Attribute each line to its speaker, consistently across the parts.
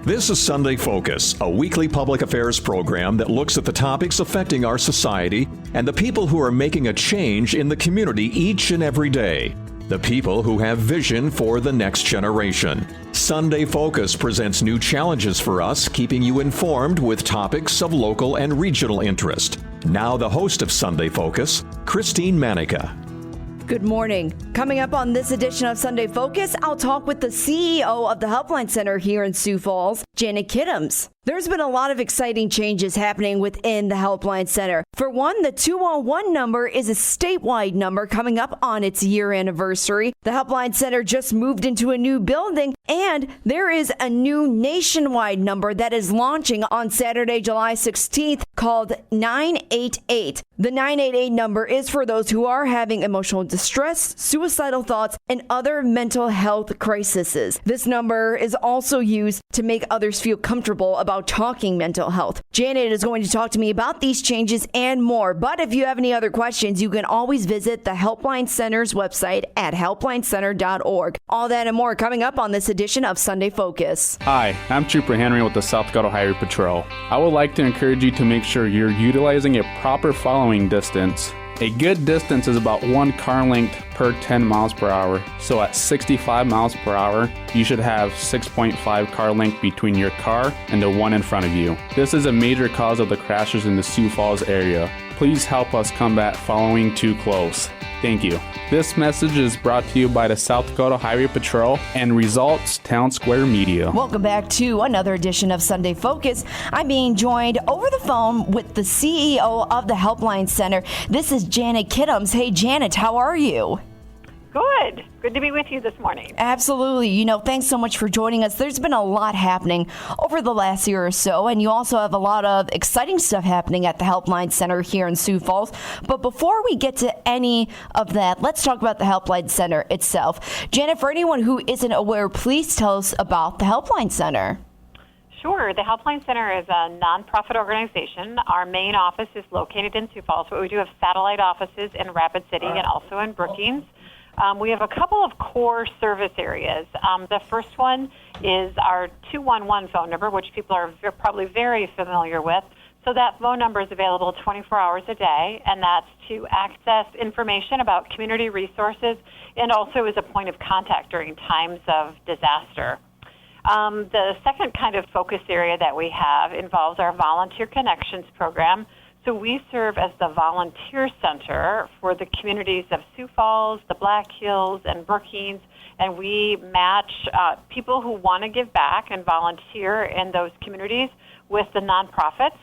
Speaker 1: This is Sunday Focus, a weekly public affairs program that looks at the topics affecting our society and the people who are making a change in the community each and every day. The people who have vision for the next generation. Sunday Focus presents new challenges for us, keeping you informed with topics of local and regional interest. Now the host of Sunday Focus, Christine Manica.
Speaker 2: Good morning. Coming up on this edition of Sunday Focus, I'll talk with the CEO of the Helpline Center here in Sioux Falls, Janet Kittams. There's been a lot of exciting changes happening within the Helpline Center. For one, the 211 number is a statewide number coming up on its year anniversary. The Helpline Center just moved into a new building, and there is a new nationwide number that is launching on Saturday, July 16th called 988. The 988 number is for those who are having emotional distress, suicidal thoughts, and other mental health crises. This number is also used to make others feel comfortable about talking mental health. Janet is going to talk to me about these changes and more. But if you have any other questions, you can always visit the Helpline Center's website at helplincenter.org. All that and more coming up on this edition of Sunday Focus.
Speaker 3: Hi, I'm Trooper Henry with the South Dakota Highway Patrol. I would like to encourage you to make sure you're utilizing a proper following distance. A good distance is about 1 car length per 10 miles per hour. So at 65 miles per hour, you should have 6.5 car length between your car and the one in front of you. This is a major cause of the crashes in the Sioux Falls area. Please help us combat following too close. Thank you. This message is brought to you by the South Dakota Highway Patrol and Results Town Square Media.
Speaker 2: Welcome back to another edition of Sunday Focus. I'm being joined over the phone with the CEO of the Helpline Center. This is Janet Kittams. Hey, Janet, how are you?
Speaker 4: Good. Good to be with you this morning.
Speaker 2: Absolutely. Thanks so much for joining us. There's been a lot happening over the last year or so, and you also have a lot of exciting stuff happening at the Helpline Center here in Sioux Falls. But before we get to any of that, let's talk about the Helpline Center itself. Janet, for anyone who isn't aware, please tell us about the Helpline Center.
Speaker 4: Sure. The Helpline Center is a nonprofit organization. Our main office is located in Sioux Falls, but we do have satellite offices in Rapid City and also in Brookings. We have a couple of core service areas. The first one is our 211 phone number, which people are probably very familiar with. So that phone number is available 24 hours a day, and that's to access information about community resources and also as a point of contact during times of disaster. The second kind of focus area that we have involves our Volunteer Connections program. So we serve as the volunteer center for the communities of Sioux Falls, the Black Hills, and Brookings, and we match people who want to give back and volunteer in those communities with the nonprofits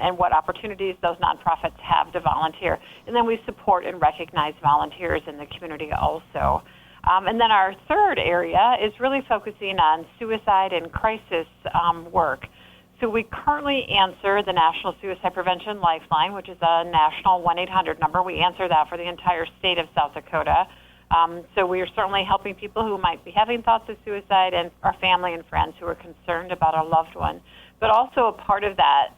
Speaker 4: and what opportunities those nonprofits have to volunteer. And then we support and recognize volunteers in the community also. And then our third area is really focusing on suicide and crisis work. So we currently answer the National Suicide Prevention Lifeline, which is a national 1-800 number. We answer that for the entire state of South Dakota. So we are certainly helping people who might be having thoughts of suicide and our family and friends who are concerned about a loved one. But also a part of that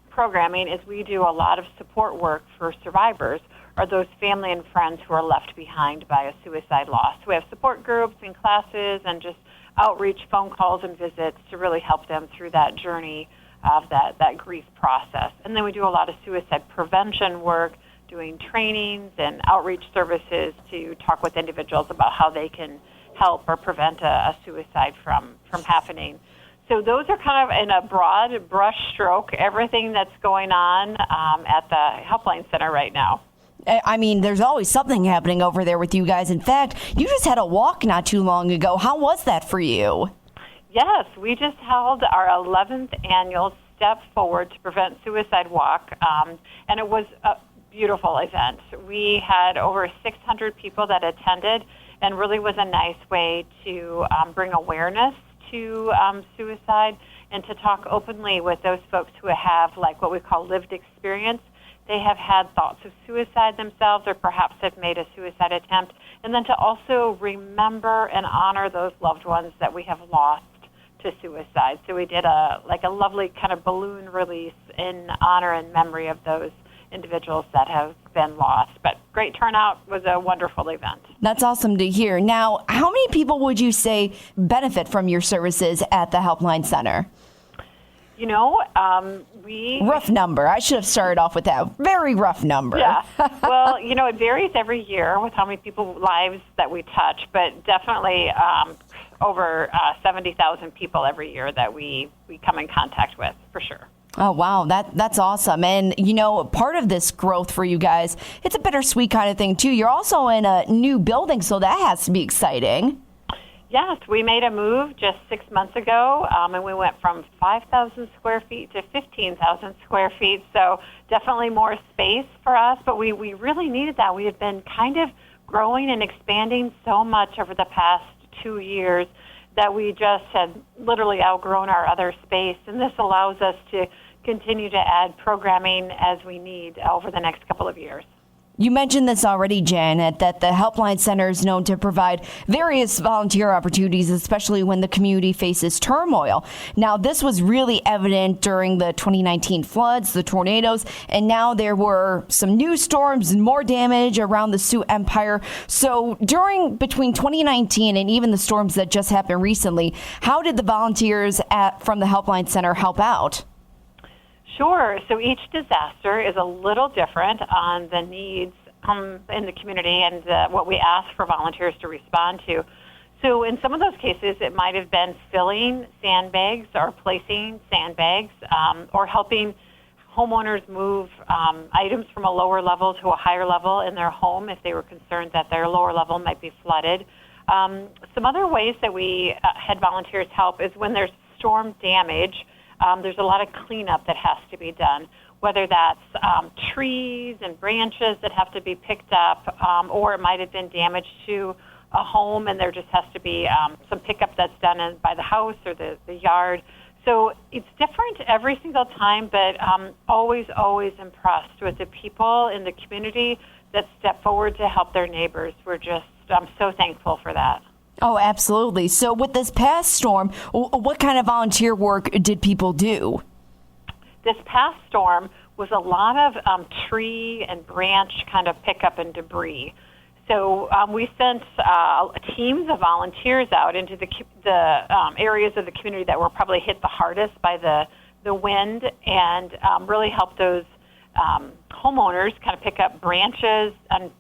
Speaker 4: programming is we do a lot of support work for survivors or those family and friends who are left behind by a suicide loss. We have support groups and classes and just outreach phone calls and visits to really help them through that journey of that grief process. And then we do a lot of suicide prevention work, doing trainings and outreach services to talk with individuals about how they can help or prevent a suicide from happening. So those are kind of in a broad brush stroke, everything that's going on at the Helpline Center right now.
Speaker 2: I mean, there's always something happening over there with you guys. In fact, you just had a walk not too long ago. How was that for you?
Speaker 4: Yes, we just held our 11th annual Step Forward to Prevent Suicide Walk, and it was a beautiful event. We had over 600 people that attended, and really was a nice way to bring awareness to suicide and to talk openly with those folks who have like what we call lived experience. They have had thoughts of suicide themselves or perhaps have made a suicide attempt, and then to also remember and honor those loved ones that we have lost to suicide. So we did a lovely kind of balloon release in honor and memory of those individuals that have been lost. But great turnout, was a wonderful event.
Speaker 2: That's awesome to hear. Now, how many people would you say benefit from your services at the Helpline Center?
Speaker 4: You know,
Speaker 2: Rough number. I should have started off with that. Very rough number.
Speaker 4: Yeah. Well, you know, it varies every year with how many people's lives that we touch, but definitely over 70,000 people every year that we come in contact with, for sure.
Speaker 2: Oh, wow. That's awesome. And, you know, part of this growth for you guys, it's a bittersweet kind of thing, too. You're also in a new building, so that has to be exciting.
Speaker 4: Yes, we made a move just 6 months ago, and we went from 5,000 square feet to 15,000 square feet, so definitely more space for us, but we really needed that. We had been kind of growing and expanding so much over the past 2 years that we just had literally outgrown our other space, and this allows us to continue to add programming as we need over the next couple of years.
Speaker 2: You mentioned this already, Janet, that the Helpline Center is known to provide various volunteer opportunities, especially when the community faces turmoil. Now, this was really evident during the 2019 floods, the tornadoes, and now there were some new storms and more damage around the Sioux Empire. So between 2019 and even the storms that just happened recently, how did the volunteers from the Helpline Center help out?
Speaker 4: Sure. So each disaster is a little different on the needs in the community and what we ask for volunteers to respond to. So in some of those cases, it might have been filling sandbags or placing sandbags or helping homeowners move items from a lower level to a higher level in their home if they were concerned that their lower level might be flooded. Some other ways that we had volunteers help is when there's storm damage. There's a lot of cleanup that has to be done, whether that's trees and branches that have to be picked up, or it might have been damage to a home and there just has to be some pickup that's done by the house or the yard. So it's different every single time, but always impressed with the people in the community that step forward to help their neighbors. I'm so thankful for that.
Speaker 2: Oh, absolutely. So with this past storm, what kind of volunteer work did people do?
Speaker 4: This past storm was a lot of tree and branch kind of pickup and debris. So we sent teams of volunteers out into the areas of the community that were probably hit the hardest by the wind and really helped those homeowners kind of pick up branches and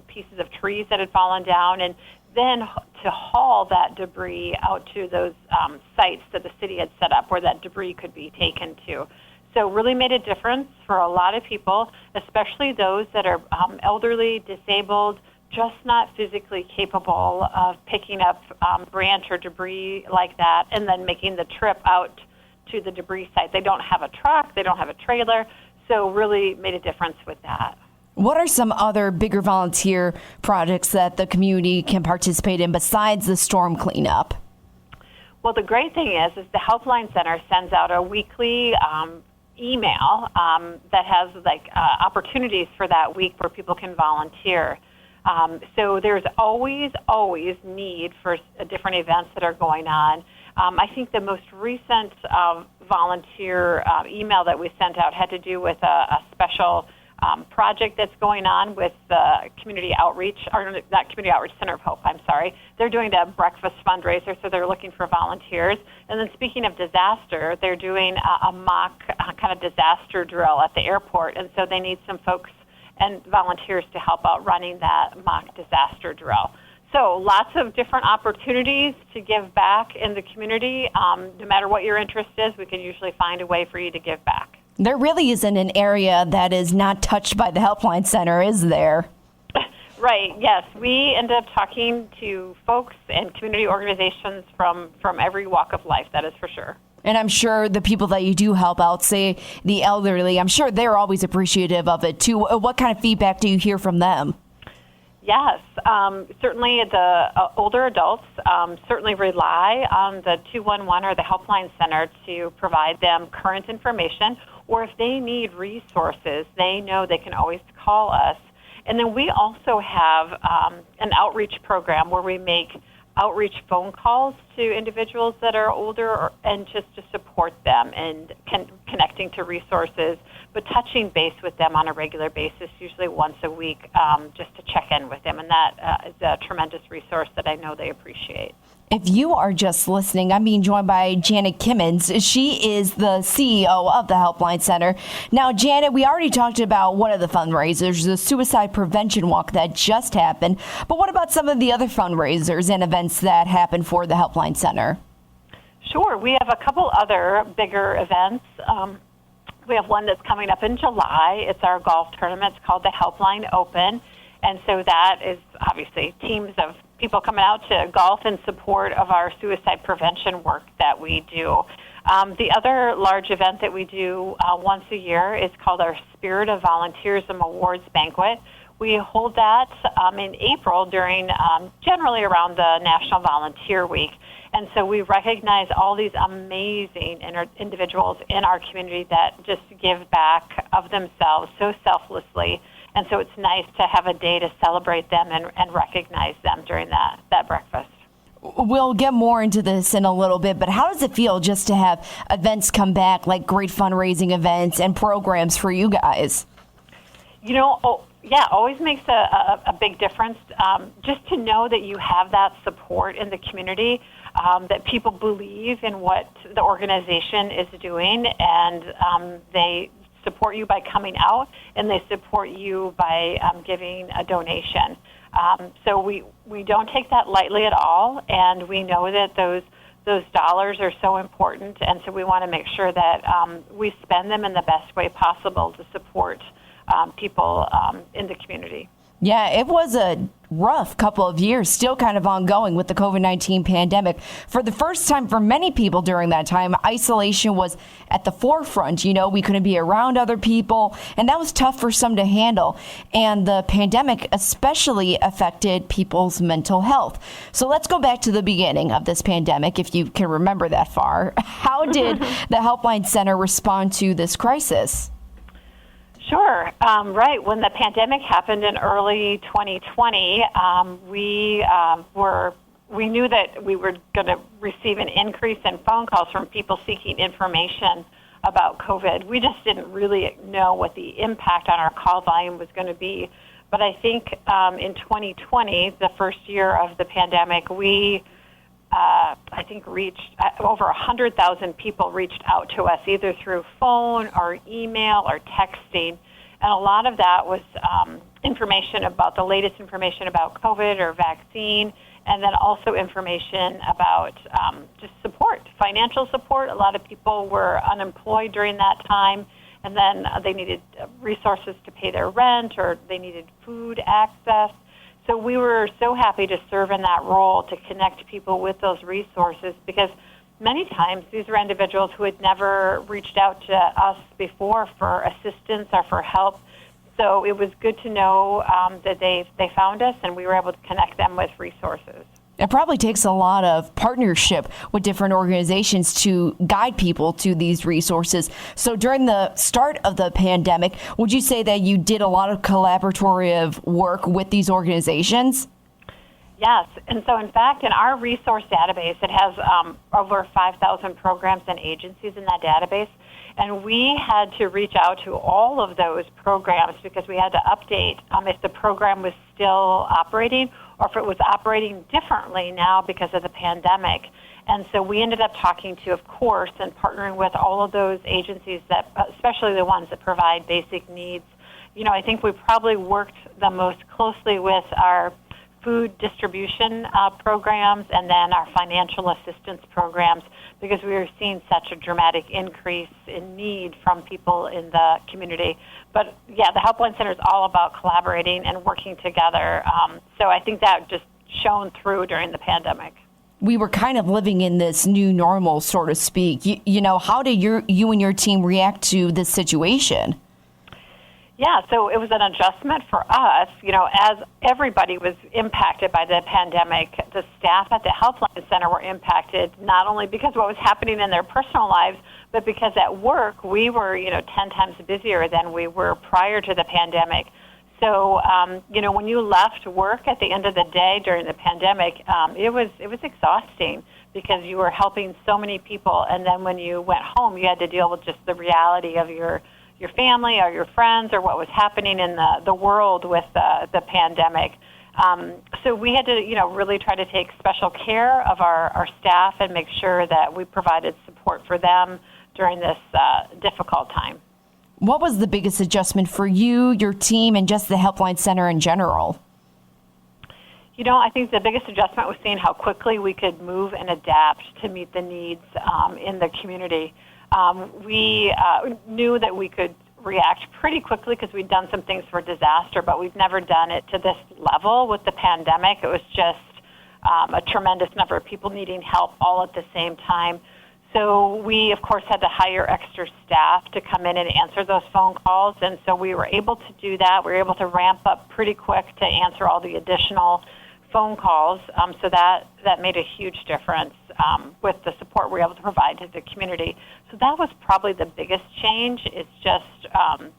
Speaker 4: pieces of trees that had fallen down, and then to haul that debris out to those sites that the city had set up where that debris could be taken to. So really made a difference for a lot of people, especially those that are elderly, disabled, just not physically capable of picking up branch or debris like that and then making the trip out to the debris site. They don't have a truck, they don't have a trailer, so really made a difference with that.
Speaker 2: What are some other bigger volunteer projects that the community can participate in besides the storm cleanup?
Speaker 4: Well, the great thing is the Helpline Center sends out a weekly email that has opportunities for that week where people can volunteer. So there's always need for different events that are going on. I think the most recent volunteer email that we sent out had to do with a special project that's going on with the Community Outreach, or not Community Outreach, Center of Hope, I'm sorry. They're doing a breakfast fundraiser, so they're looking for volunteers. And then speaking of disaster, they're doing a mock kind of disaster drill at the airport, and so they need some folks and volunteers to help out running that mock disaster drill. So lots of different opportunities to give back in the community. No matter what your interest is, we can usually find a way for you to give back.
Speaker 2: There really isn't an area that is not touched by the Helpline Center, is there?
Speaker 4: Right, yes. We end up talking to folks and community organizations from every walk of life, that is for sure.
Speaker 2: And I'm sure the people that you do help out, say the elderly, I'm sure they're always appreciative of it too. What kind of feedback do you hear from them?
Speaker 4: Yes, certainly the older adults certainly rely on the 211 or the Helpline Center to provide them current information, or if they need resources, they know they can always call us. And then we also have an outreach program where we make outreach phone calls to individuals that are older and just to support them and connecting to resources, but touching base with them on a regular basis, usually once a week, just to check in with them. And that is a tremendous resource that I know they appreciate.
Speaker 2: If you are just listening, I'm being joined by Janet Kimmons. She is the CEO of the Helpline Center. Now, Janet, we already talked about one of the fundraisers, the suicide prevention walk that just happened. But what about some of the other fundraisers and events that happen for the Helpline Center?
Speaker 4: Sure. We have a couple other bigger events. We have one that's coming up in July. It's our golf tournament. It's called the Helpline Open. And so that is obviously teams of people coming out to golf in support of our suicide prevention work that we do. The other large event that we do once a year is called our Spirit of Volunteerism Awards Banquet. We hold that in April during generally around the National Volunteer Week. And so we recognize all these amazing individuals in our community that just give back of themselves so selflessly. And so it's nice to have a day to celebrate them and recognize them during that breakfast.
Speaker 2: We'll get more into this in a little bit, but how does it feel just to have events come back, like great fundraising events and programs for you guys?
Speaker 4: You know, always makes a big difference. Just to know that you have that support in the community, that people believe in what the organization is doing, and they support you by coming out, and they support you by giving a donation. So we don't take that lightly at all, and we know that those dollars are so important, and so we want to make sure that we spend them in the best way possible to support people in the community.
Speaker 2: Yeah, it was a rough couple of years, still kind of ongoing with the COVID-19 pandemic. For the first time for many people during that time, isolation was at the forefront. You know, we couldn't be around other people, and that was tough for some to handle. And the pandemic especially affected people's mental health. So let's go back to the beginning of this pandemic, if you can remember that far. How did the Helpline Center respond to this crisis?
Speaker 4: Sure. Right. When the pandemic happened in early 2020, we knew that we were going to receive an increase in phone calls from people seeking information about COVID. We just didn't really know what the impact on our call volume was going to be. But I think in 2020, the first year of the pandemic, we reached over 100,000 people reached out to us either through phone or email or texting. And a lot of that was information about the latest information about COVID or vaccine, and then also information about just support, financial support. A lot of people were unemployed during that time, and then they needed resources to pay their rent, or they needed food access. So we were so happy to serve in that role to connect people with those resources, because many times these were individuals who had never reached out to us before for assistance or for help. So it was good to know that they found us, and we were able to connect them with resources.
Speaker 2: It probably takes a lot of partnership with different organizations to guide people to these resources. So during the start of the pandemic, would you say that you did a lot of collaborative work with these organizations?
Speaker 4: Yes. And so, in fact, in our resource database, it has over 5,000 programs and agencies in that database. And we had to reach out to all of those programs because we had to update if the program was still operating or if it was operating differently now because of the pandemic. And so we ended up talking to, of course, and partnering with all of those agencies that, especially the ones that provide basic needs. You know, I think we probably worked the most closely with our food distribution programs and then our financial assistance programs, because we were seeing such a dramatic increase in need from people in the community. But yeah, the Helpline Center is all about collaborating and working together. So I think that just shone through during the pandemic.
Speaker 2: We were kind of living in this new normal, so to speak. You know, how did you and your team react to this situation?
Speaker 4: Yeah, so it was an adjustment for us. You know, as everybody was impacted by the pandemic, the staff at the Helpline Center were impacted not only because of what was happening in their personal lives, but because at work we were, 10 times busier than we were prior to the pandemic. So, when you left work at the end of the day during the pandemic, it was exhausting because you were helping so many people, and then when you went home, you had to deal with just the reality of your family or your friends or what was happening in the world with the pandemic. So we had to, really try to take special care of our staff and make sure that we provided support for them during this difficult time.
Speaker 2: What was the biggest adjustment for you, your team, and just the Helpline Center in general?
Speaker 4: I think the biggest adjustment was seeing how quickly we could move and adapt to meet the needs in the community. We knew that we could react pretty quickly because we'd done some things for disaster, but we've never done it to this level with the pandemic. It was just a tremendous number of people needing help all at the same time. So we, of course, had to hire extra staff to come in and answer those phone calls, and so we were able to do that. We were able to ramp up pretty quick to answer all the additional phone calls, so that made a huge difference with the support we were able to provide to the community. So that was probably the biggest change. It's just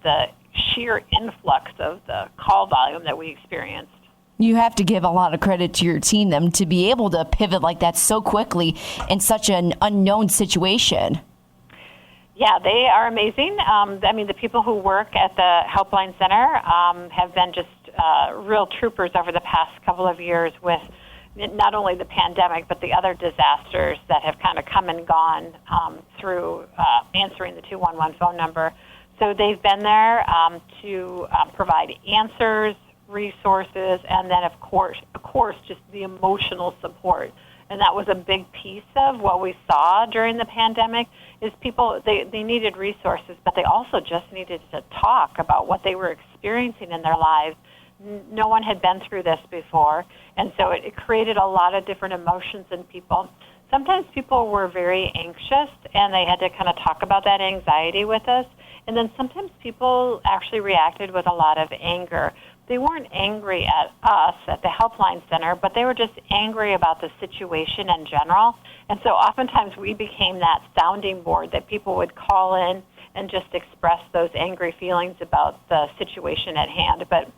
Speaker 4: the sheer influx of the call volume that we experienced.
Speaker 2: You have to give a lot of credit to your team, them, to be able to pivot like that so quickly in such an unknown situation.
Speaker 4: Yeah, they are amazing. The people who work at the Helpline Center have been just real troopers over the past couple of years with not only the pandemic, but the other disasters that have kind of come and gone through answering the 211 phone number. So they've been there to provide answers, resources, and then of course, just the emotional support. And that was a big piece of what we saw during the pandemic is people, they needed resources, but they also just needed to talk about what they were experiencing in their lives. No one had been through this before, and so it created a lot of different emotions in people. Sometimes people were very anxious, and they had to kind of talk about that anxiety with us. And then sometimes people actually reacted with a lot of anger. They weren't angry at us at the Helpline Center, but they were just angry about the situation in general. And so oftentimes we became that sounding board that people would call in and just express those angry feelings about the situation at hand. But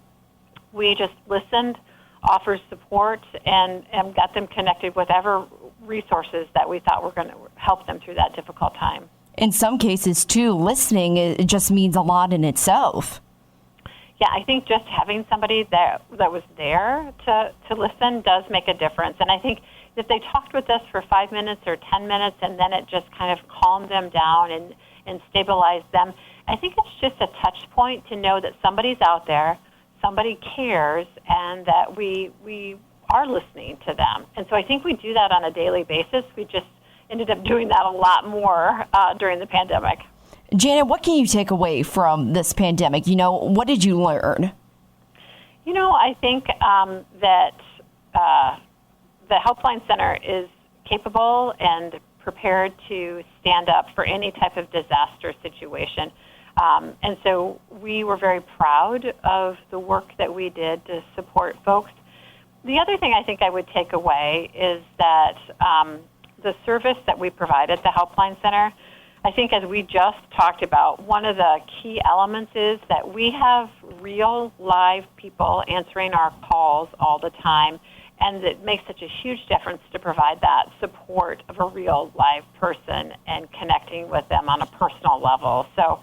Speaker 4: we just listened, offered support, and got them connected with whatever resources that we thought were going to help them through that difficult time.
Speaker 2: In some cases, too, listening, it just means a lot in itself.
Speaker 4: Yeah, I think just having somebody that was there to listen does make a difference. And I think if they talked with us for 5 minutes or 10 minutes and then it just kind of calmed them down and stabilized them, I think it's just a touch point to know that somebody's out there, somebody cares, and that we are listening to them. And so I think we do that on a daily basis. We just ended up doing that a lot more during the pandemic.
Speaker 2: Janet, what can you take away from this pandemic? What did you learn?
Speaker 4: I think that the Helpline Center is capable and prepared to stand up for any type of disaster situation. And so we were very proud of the work that we did to support folks. The other thing I think I would take away is that the service that we provide at the Helpline Center, I think as we just talked about, one of the key elements is that we have real live people answering our calls all the time, and it makes such a huge difference to provide that support of a real live person and connecting with them on a personal level. So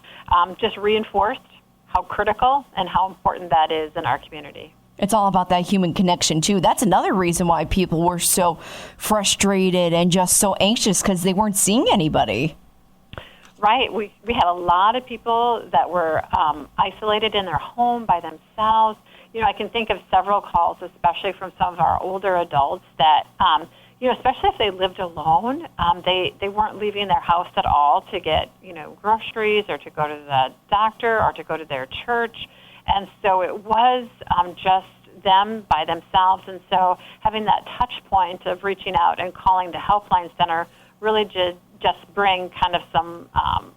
Speaker 4: just reinforced how critical and how important that is in our community.
Speaker 2: It's all about that human connection, too. That's another reason why people were so frustrated and just so anxious, because they weren't seeing anybody.
Speaker 4: Right. We had a lot of people that were isolated in their home by themselves. I can think of several calls, especially from some of our older adults that, especially if they lived alone, they weren't leaving their house at all to get, groceries or to go to the doctor or to go to their church. And so it was just them by themselves. And so having that touch point of reaching out and calling the Helpline Center really did just bring kind of some,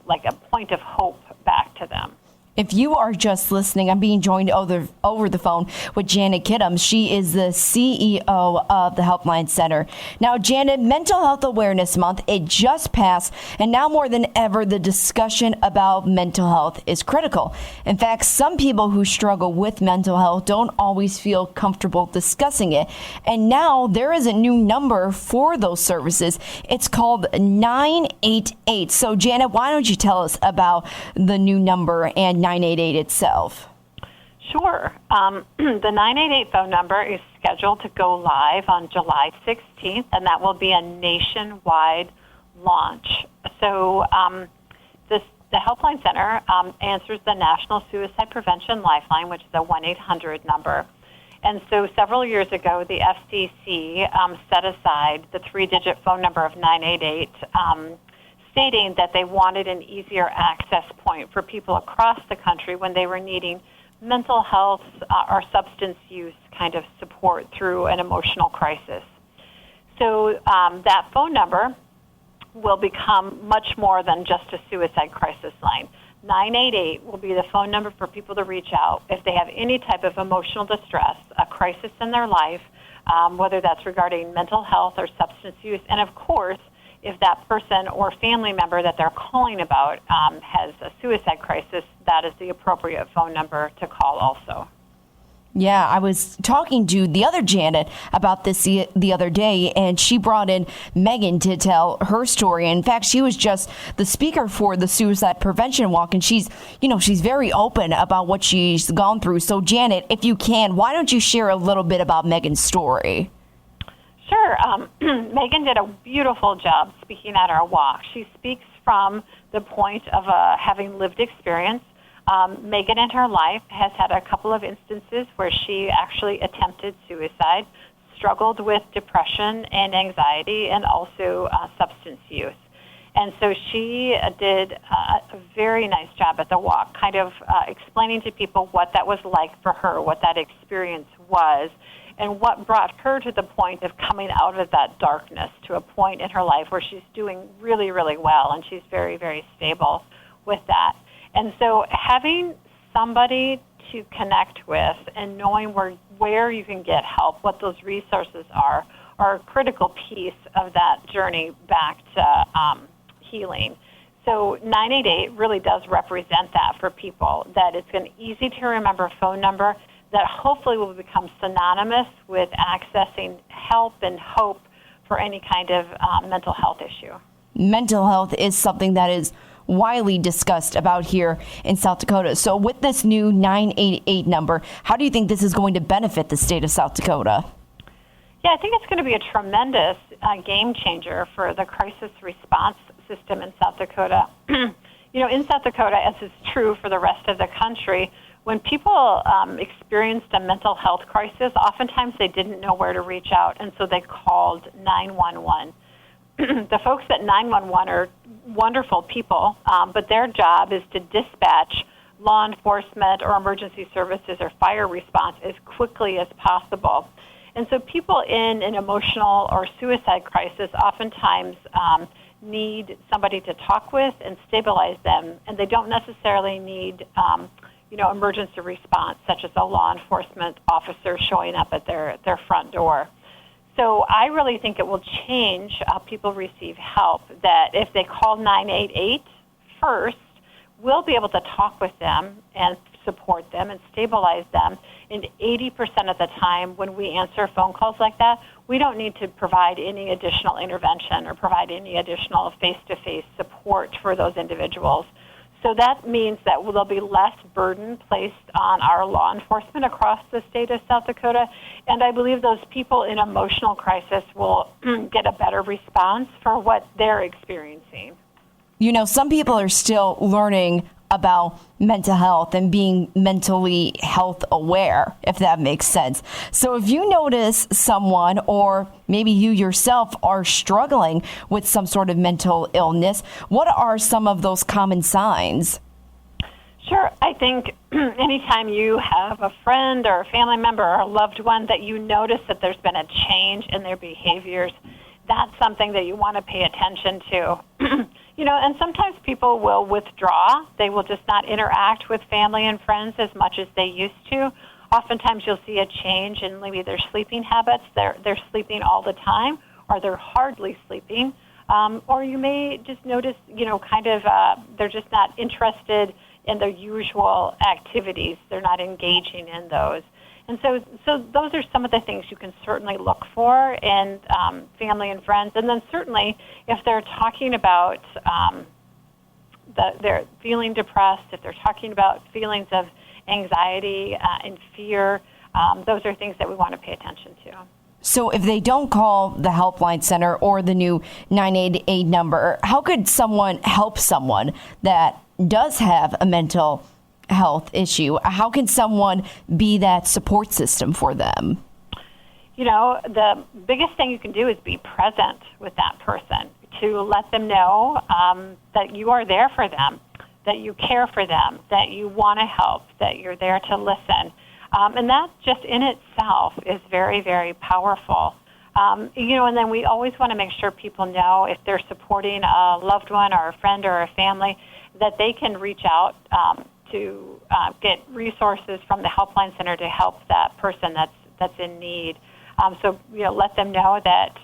Speaker 4: like a point of hope back to them.
Speaker 2: If you are just listening, I'm being joined over the phone with Janet Kittums. She is the CEO of the Helpline Center. Now, Janet, Mental Health Awareness Month, it just passed, and now more than ever, the discussion about mental health is critical. In fact, some people who struggle with mental health don't always feel comfortable discussing it. And now there is a new number for those services. It's called 988. So, Janet, why don't you tell us about the new number and 988 itself?
Speaker 4: Sure. The 988 phone number is scheduled to go live on July 16th, and that will be a nationwide launch. So the Helpline Center answers the National Suicide Prevention Lifeline, which is a 1-800 number. And so several years ago, the FCC set aside the 3-digit phone number of 988, stating that they wanted an easier access point for people across the country when they were needing mental health or substance use kind of support through an emotional crisis. So that phone number will become much more than just a suicide crisis line. 988 will be the phone number for people to reach out if they have any type of emotional distress, a crisis in their life, whether that's regarding mental health or substance use, and of course, if that person or family member that they're calling about has a suicide crisis, that is the appropriate phone number to call also.
Speaker 2: Yeah, I was talking to the other Janet about this the other day, and she brought in Megan to tell her story. In fact, she was just the speaker for the Suicide Prevention Walk, and she's very open about what she's gone through. So, Janet, if you can, why don't you share a little bit about Megan's story?
Speaker 4: Sure. Megan did a beautiful job speaking at our walk. She speaks from the point of having lived experience. Megan in her life has had a couple of instances where she actually attempted suicide, struggled with depression and anxiety, and also substance use. And so she did a very nice job at the walk, kind of explaining to people what that was like for her, what that experience was, and what brought her to the point of coming out of that darkness to a point in her life where she's doing really, really well, and she's very, very stable with that. And so having somebody to connect with and knowing where you can get help, what those resources are a critical piece of that journey back to healing. So 988 really does represent that for people, that it's an easy-to-remember phone number that hopefully will become synonymous with accessing help and hope for any kind of mental health issue.
Speaker 2: Mental health is something that is widely discussed about here in South Dakota. So with this new 988 number, how do you think this is going to benefit the state of South Dakota?
Speaker 4: Yeah, I think it's going to be a tremendous game changer for the crisis response system in South Dakota. In South Dakota, as is true for the rest of the country, when people experienced a mental health crisis, oftentimes they didn't know where to reach out, and so they called 911. The folks at 911 are wonderful people, but their job is to dispatch law enforcement or emergency services or fire response as quickly as possible. And so people in an emotional or suicide crisis oftentimes need somebody to talk with and stabilize them, and they don't necessarily need emergency response, such as a law enforcement officer showing up at their front door. So I really think it will change how people receive help, that if they call 988 first, we'll be able to talk with them and support them and stabilize them. And 80% of the time when we answer phone calls like that, we don't need to provide any additional intervention or provide any additional face-to-face support for those individuals. So that means that there'll be less burden placed on our law enforcement across the state of South Dakota. And I believe those people in emotional crisis will get a better response for what they're experiencing.
Speaker 2: Some people are still learning about mental health and being mentally health aware, if that makes sense. So if you notice someone, or maybe you yourself are struggling with some sort of mental illness, what are some of those common signs?
Speaker 4: Sure. I think anytime you have a friend or a family member or a loved one that you notice that there's been a change in their behaviors, that's something that you want to pay attention to. And sometimes people will withdraw. They will just not interact with family and friends as much as they used to. Oftentimes you'll see a change in maybe their sleeping habits. They're sleeping all the time, or they're hardly sleeping. Or you may just notice, they're just not interested in their usual activities. They're not engaging in those. And so those are some of the things you can certainly look for in family and friends. And then certainly if they're talking about they're feeling depressed, if they're talking about feelings of anxiety and fear, those are things that we want to pay attention to.
Speaker 2: So if they don't call the Helpline Center or the new 988 number, how could someone help someone that does have a mental health issue? How can someone be that support system for them?
Speaker 4: The biggest thing you can do is be present with that person, to let them know that you are there for them, that you care for them, that you want to help, that you're there to listen. And that just in itself is very, very powerful. And then we always want to make sure people know if they're supporting a loved one or a friend or a family, that they can reach out to get resources from the Helpline Center to help that person that's in need. So let them know that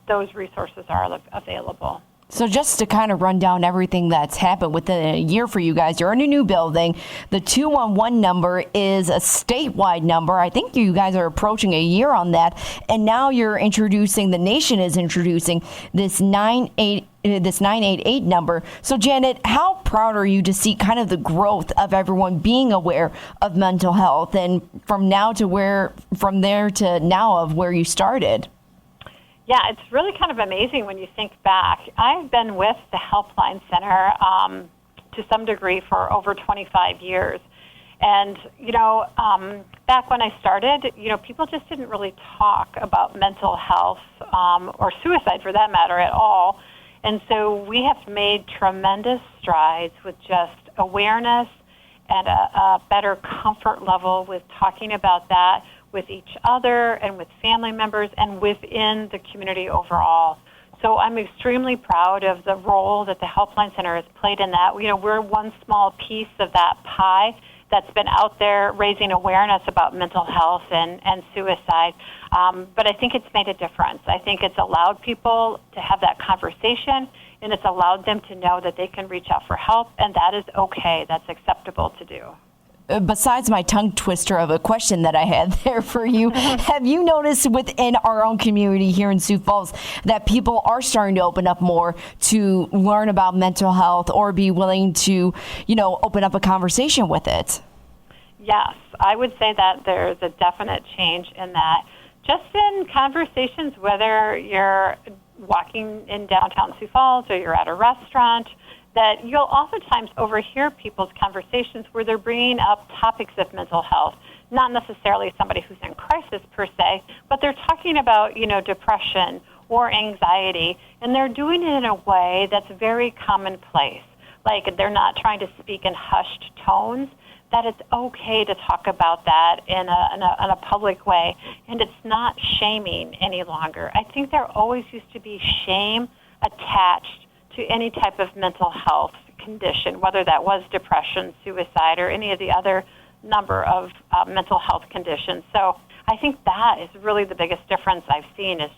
Speaker 4: those resources are available.
Speaker 2: So just to kind of run down everything that's happened within a year for you guys, you're in a new building. The 211 number is a statewide number. I think you guys are approaching a year on that. And now the nation is introducing this 988 number. So Janet, how proud are you to see kind of the growth of everyone being aware of mental health, and from there to now of where you started?
Speaker 4: Yeah, it's really kind of amazing when you think back. I've been with the Helpline Center to some degree for over 25 years. And, back when I started, people just didn't really talk about mental health or suicide for that matter at all. And so we have made tremendous strides with just awareness and a better comfort level with talking about that with each other and with family members and within the community overall. So I'm extremely proud of the role that the Helpline Center has played in that. We're one small piece of that pie that's been out there raising awareness about mental health and suicide. But I think it's made a difference. I think it's allowed people to have that conversation, and it's allowed them to know that they can reach out for help, and that is okay. That's acceptable to do.
Speaker 2: Besides my tongue twister of a question that I had there for you, have you noticed within our own community here in Sioux Falls that people are starting to open up more to learn about mental health or be willing to, open up a conversation with it?
Speaker 4: Yes, I would say that there's a definite change in that. Just in conversations, whether you're walking in downtown Sioux Falls or you're at a restaurant, that you'll oftentimes overhear people's conversations where they're bringing up topics of mental health, not necessarily somebody who's in crisis per se, but they're talking about, depression or anxiety, and they're doing it in a way that's very commonplace. Like they're not trying to speak in hushed tones, that it's okay to talk about that in a public way, and it's not shaming any longer. I think there always used to be shame attached to any type of mental health condition, whether that was depression, suicide, or any of the other number of mental health conditions. So I think that is really the biggest difference I've seen. It's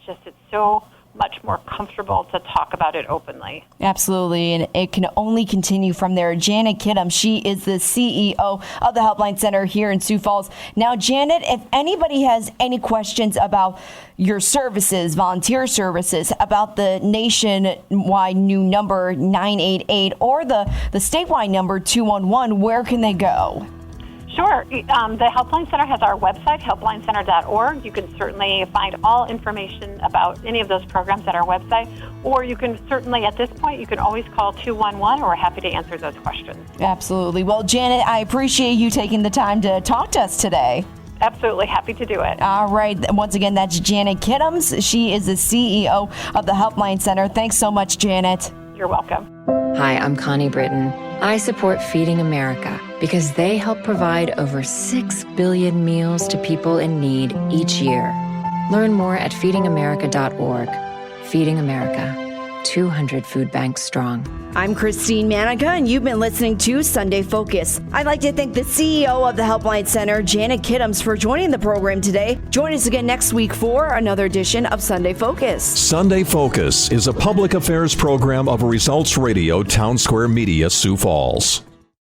Speaker 4: so much more comfortable to talk about it openly.
Speaker 2: Absolutely, and it can only continue from there. Janet Kidham, she is the CEO of the Helpline Center here in Sioux Falls. Now, Janet, if anybody has any questions about your services, volunteer services, about the nationwide new number 988 or the statewide number 211, where can they go?
Speaker 4: Sure. The Helpline Center has our website, helplincenter.org. You can certainly find all information about any of those programs at our website, or you can certainly, at this point, you can always call 211. We're happy to answer those questions.
Speaker 2: Absolutely. Well, Janet, I appreciate you taking the time to talk to us today.
Speaker 4: Absolutely. Happy to do it.
Speaker 2: All right. Once again, that's Janet Kidham. She is the CEO of the Helpline Center. Thanks so much, Janet.
Speaker 4: You're welcome.
Speaker 5: Hi, I'm Connie Britton. I support Feeding America because they help provide over 6 billion meals to people in need each year. Learn more at feedingamerica.org. Feeding America. 200 food banks strong.
Speaker 2: I'm Christine Manica, and you've been listening to Sunday Focus. I'd like to thank the CEO of the Helpline Center, Janet Kittams, for joining the program today. Join us again next week for another edition of Sunday Focus.
Speaker 1: Sunday Focus is a public affairs program of Results Radio Town Square Media, Sioux Falls.